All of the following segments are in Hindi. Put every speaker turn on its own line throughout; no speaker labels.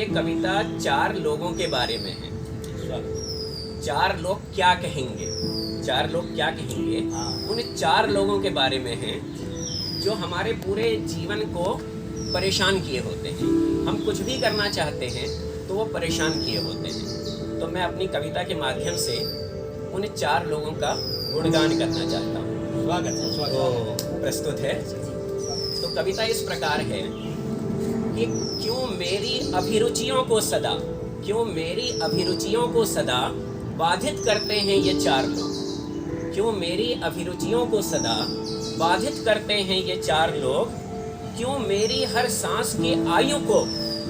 ये कविता 4 लोगों के बारे में है। 4 लोग क्या कहेंगे, 4 लोग क्या कहेंगे, उन 4 लोगों के बारे में है जो हमारे पूरे जीवन को परेशान किए होते हैं। हम कुछ भी करना चाहते हैं तो वो परेशान किए होते हैं। तो मैं अपनी कविता के माध्यम से उन 4 लोगों का गुणगान करना चाहता हूँ।
स्वागत है, स्वागत।
तो प्रस्तुत है। तो कविता इस प्रकार है कि क्यों मेरी अभिरुचियों को सदा, क्यों मेरी अभिरुचियों को सदा बाधित करते हैं ये 4 लोग। क्यों मेरी अभिरुचियों को सदा बाधित करते हैं ये 4 लोग। क्यों मेरी हर सांस की आयु को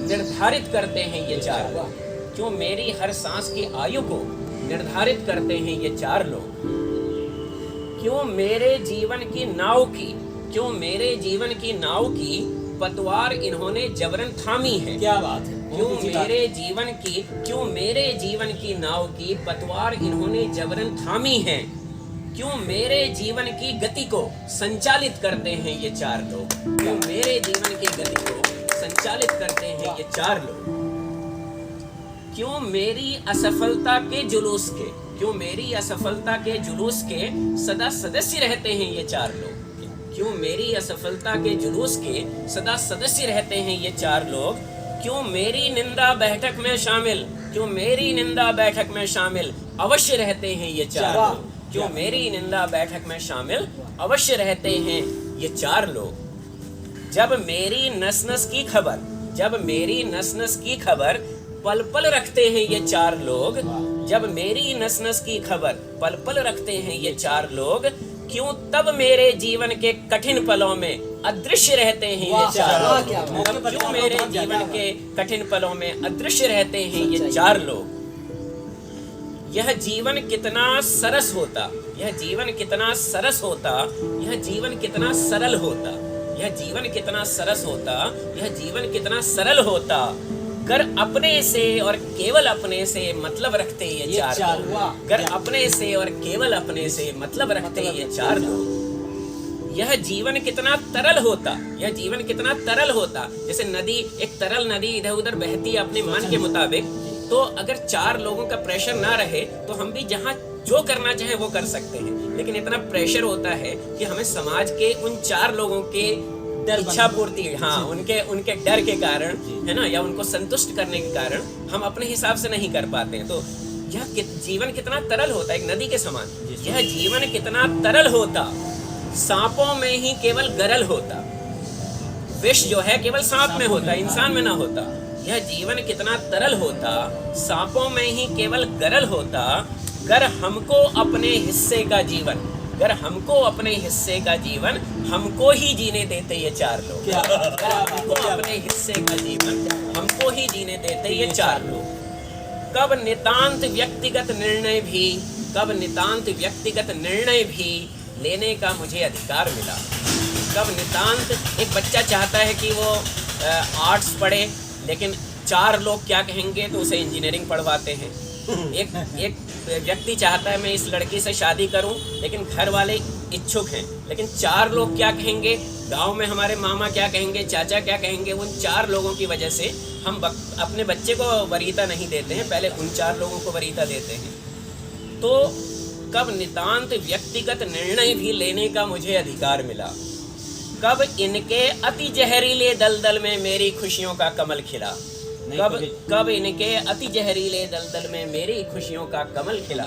निर्धारित करते हैं ये 4 लोग। क्यों मेरी हर सांस की आयु को निर्धारित करते हैं ये 4 लोग। क्यों मेरे जीवन की नाव की, क्यों मेरे जीवन की नाव की पतवार इन्होंने जबरन थामी है।
क्या बात है।
क्यों मेरे जीवन की, क्यों मेरे जीवन की नाव की पतवार इन्होंने जबरन थामी है। क्यों मेरे जीवन की गति को संचालित करते हैं ये 4 लोग। क्यों मेरे जीवन की गति को संचालित करते हैं ये 4 लोग। क्यों मेरी असफलता के जुलूस के, क्यों मेरी असफलता के जुलूस के सदा सदस्य रहते हैं ये 4 लोग। क्यों मेरी असफलता के जुलूस के सदा सदस्य रहते हैं ये 4 लोग। क्यों मेरी निंदा बैठक में शामिल, क्यों मेरी निंदा बैठक में शामिल अवश्य रहते हैं ये 4 लोग। क्यों मेरी निंदा बैठक में शामिल अवश्य रहते हैं ये 4 लोग। जब मेरी नस नस की खबर, जब मेरी नस नस की खबर पल पल रखते हैं ये 4 लोग। जब मेरी नस नस की खबर पल पल रखते हैं ये 4 लोग। क्यों तब मेरे जीवन के कठिन पलों में अदृश्य रहते हैं ये 4 लोग। क्यों मेरे जीवन के कठिन पलों में अदृश्य रहते हैं ये 4 लोग। यह जीवन कितना सरस होता, यह जीवन कितना सरस होता, यह जीवन कितना सरल होता, यह जीवन कितना सरस होता, यह जीवन कितना सरल होता कर अपने से और केवल अपने से मतलब रखते ये 4 लोग। कर अपने से और केवल अपने से मतलब रखते ये 4 लोग। यह जीवन कितना तरल होता, यह जीवन कितना तरल होता। जैसे नदी, एक तरल नदी इधर उधर बहती है अपने मन के मुताबिक, तो अगर 4 लोगों का प्रेशर ना रहे तो हम भी जहाँ जो करना चाहे वो कर सकते हैं। लेकिन इतना प्रेशर होता है कि हमें समाज के उन 4 लोगों के इच्छा पूर्ति, हाँ, उनके डर के कारण, है ना, या उनको संतुष्ट करने के कारण हम अपने हिसाब से नहीं कर पाते हैं। तो यह जीवन कितना तरल होता है, एक नदी के समान। यह जीवन कितना तरल होता, सांपों में ही केवल गरल होता। विष जो है केवल सांप में होता, इंसान में ना होता। यह जीवन कितना तरल होता, सांपों में ही केवल गरल होता। गर हमको अपने हिस्से का जीवन, गर हमको अपने हिस्से का जीवन हमको ही जीने देते ये 4 लोग। हमको अपने हिस्से का जीवन हमको ही जीने देते ये 4 लोग। कब नितांत व्यक्तिगत निर्णय भी, कब नितांत व्यक्तिगत निर्णय भी लेने का मुझे अधिकार मिला। कब नितांत, एक बच्चा चाहता है कि वो आर्ट्स पढ़े, लेकिन 4 लोग क्या कहेंगे तो उसे इंजीनियरिंग पढ़वाते हैं। एक व्यक्ति चाहता है मैं इस लड़की से शादी करूं, लेकिन घर वाले इच्छुक हैं, लेकिन 4 लोग क्या कहेंगे, गांव में हमारे मामा क्या कहेंगे, चाचा क्या कहेंगे, उन 4 लोगों की वजह से हम अपने बच्चे को वरीयता नहीं देते हैं, पहले उन 4 लोगों को वरीयता देते हैं। तो कब नितांत व्यक्तिगत निर्णय भी लेने का मुझे अधिकार मिला। कब इनके अति जहरीले दलदल में मेरी खुशियों का कमल खिला। कब इनके अति जहरीले दलदल में मेरी खुशियों का कमल खिला।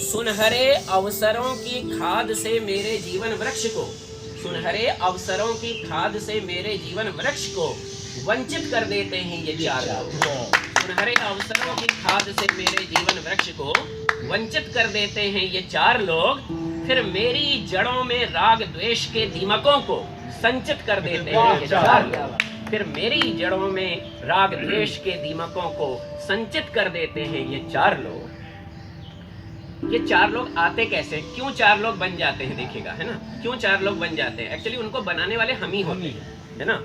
सुनहरे अवसरों की खाद से मेरे जीवन वृक्ष को, सुनहरे अवसरों की खाद से मेरे जीवन वृक्ष को वंचित कर देते हैं ये 4 लोग। सुनहरे अवसरों की खाद से मेरे जीवन वृक्ष को वंचित कर देते हैं ये 4 लोग। फिर मेरी जड़ों में राग द्वेष के दीमकों को संचित कर देते हैं ये 4 लोग। फिर मेरी जड़ों में राग द्वेष के दीमकों को संचित कर देते हैं ये 4 लोग। ये 4 लोग आते कैसे, क्यों 4 लोग बन जाते हैं, देखिएगा, है ना, क्यों 4 लोग बन जाते हैं। एक्चुअली उनको बनाने वाले हम ही होते हैं, है ना।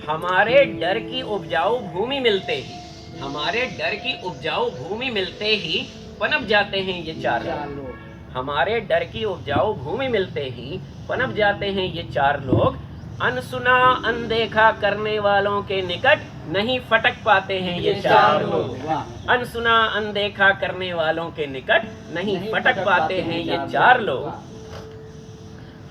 हमारे डर की उपजाऊ भूमि मिलते ही, हमारे डर की उपजाऊ भूमि मिलते ही पनप जाते हैं ये 4 लोग। हमारे डर की उपजाऊ भूमि मिलते ही पनप जाते हैं ये 4 लोग। अनसुना अनदेखा करने वालों के निकट नहीं फटक पाते हैं ये चार लोग। अनसुना अनदेखा करने वालों के निकट नहीं फटक पाते हैं ये चार लोग।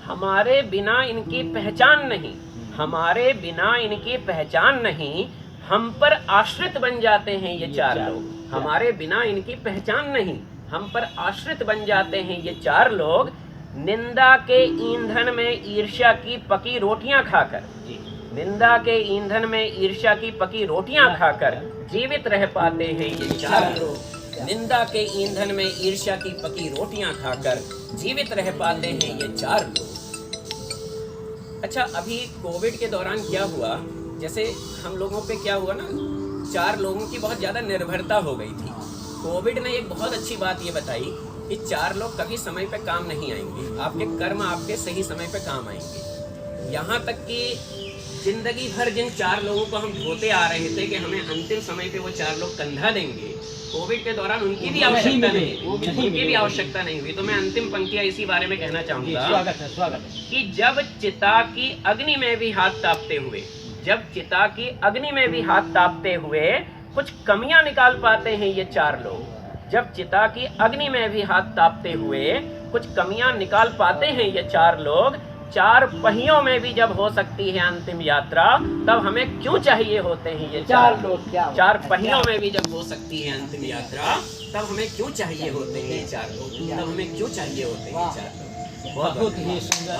हमारे बिना इनकी पहचान नहीं, हमारे बिना इनकी पहचान नहीं, हम पर आश्रित बन जाते हैं ये चार लोग। हमारे बिना इनकी पहचान नहीं, हम पर आश्रित बन जाते हैं ये चार लोग। निंदा के ईंधन में ईर्ष्या की पकी रोटियां खाकर, निंदा के ईंधन में ईर्ष्या की पकी रोटियां खाकर जीवित रह पाते हैं ये चार लोग। निंदा के ईंधन में ईर्ष्या की पकी रोटियां खाकर जीवित रह पाते हैं ये चार लोग। अच्छा, अभी कोविड के दौरान क्या हुआ, जैसे हम लोगों पे क्या हुआ ना, चार लोगों की बहुत ज़्यादा निर्भरता हो गई थी। कोविड ने एक बहुत अच्छी बात ये बताई कि चार लोग कभी समय पे काम नहीं आएंगे, आपके कर्म आपके सही समय पे काम आएंगे। यहाँ तक कि जिंदगी भर जिन चार लोगों को हम ढोते आ रहे थे कि हमें अंतिम समय पे वो चार लोग कंधा देंगे, कोविड के दौरान उनकी भी आवश्यकता नहीं हुई। तो मैं अंतिम पंक्तियां इसी बारे में कहना चाहूंगा। स्वागत है कि जब चिता की अग्नि में भी हाथ तापते हुए, जब चिता की अग्नि में भी हाथ तापते हुए कुछ कमियां निकाल पाते हैं ये चार लोग। जब चिता की अग्नि में भी हाथ तापते हुए कुछ कमियां निकाल पाते हैं ये चार लोग। चार पहियों में भी जब हो सकती है अंतिम यात्रा, तब हमें क्यों चाहिए होते हैं ये चार लोग। चार पहियों में भी जब हो सकती है अंतिम यात्रा, तब हमें क्यों चाहिए होते हैं ये चार लोग। तब हमें क्यों चाहिए होते हैं ये चार लोग। बहुत ही सुंदर।